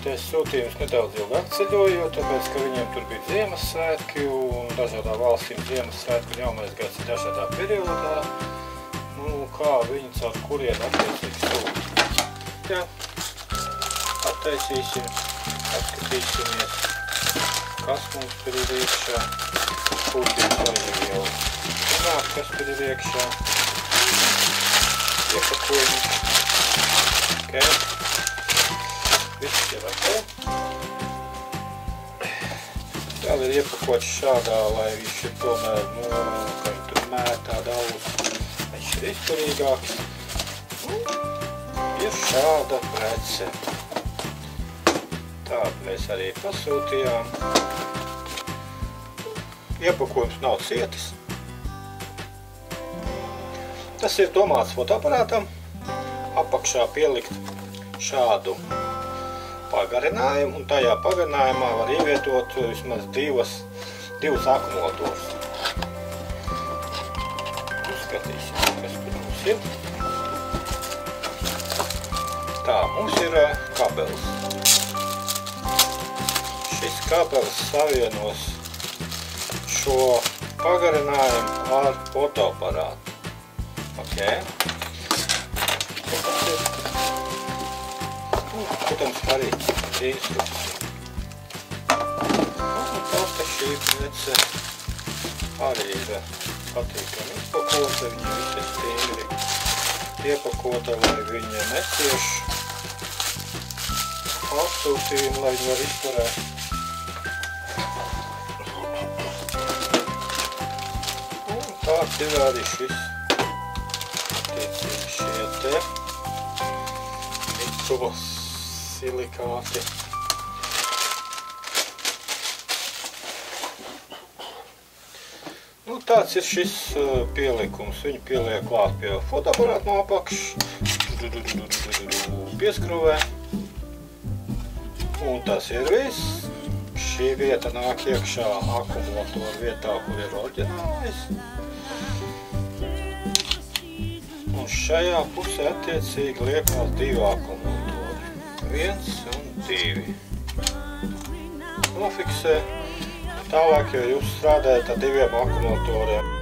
Iepriekšējais sūtījums nedaudz ilgāk ceļojot, tāpēc, ka viņiem tur bija Ziemassvētki un dažādām valstīm Ziemassvētku un Jaunais gads ir dažādā periodā. Nu, kā viņi caur kurien attiecīgi sūta. Jā, attaisīsim, atskatīsimies, kas mums tur ir iekšā. Sūtījums arī jau zināt, kas tur ir iekšā. Iepakojumi. Okay. Viss ir ok. Vēl ir iepakots šādā, lai viņš ir tomēr, nu, ka viņi tur mētā daudz. Viņš ir izturīgāks. Ir šāda prece. Tādu mēs arī pasūtījām. Iepakojums nav cietis. Tas ir domāts fotoaparātam. Apakšā pielikt šādu pagarinājumu, un tajā pagarinājumā var ievietot vismaz divus akumulatorus. Skatīsim, kas tur mums ir. Tā, mums ir kabelis. Šis kabelis savienos šo pagarinājumu ar fotoaparātu. Ok. Protams, arī instrukcija. Un tāda šī prece arī ir patīkami izpakota, viņa visi stingri iepakota, lai viņa necieš apsūtījumu, lai viņa var izturēt. Un tāds ir arī šis attiecīgi šie te silikāti. Nu, tāds ir šis pielikums. Viņu pieliek klāt pie fotoaparāta no apakšas, pieskruvē. Un tas ir viss. Šī vieta nāk iekšā akumulatoru vietā, kur ir oriģinālais. Un šajā pusē attiecīgi liekās divi akumulatori. 1 un 2. Nofiksē. Tālāk, ja jūs strādājat ar diviem akumulatoriem,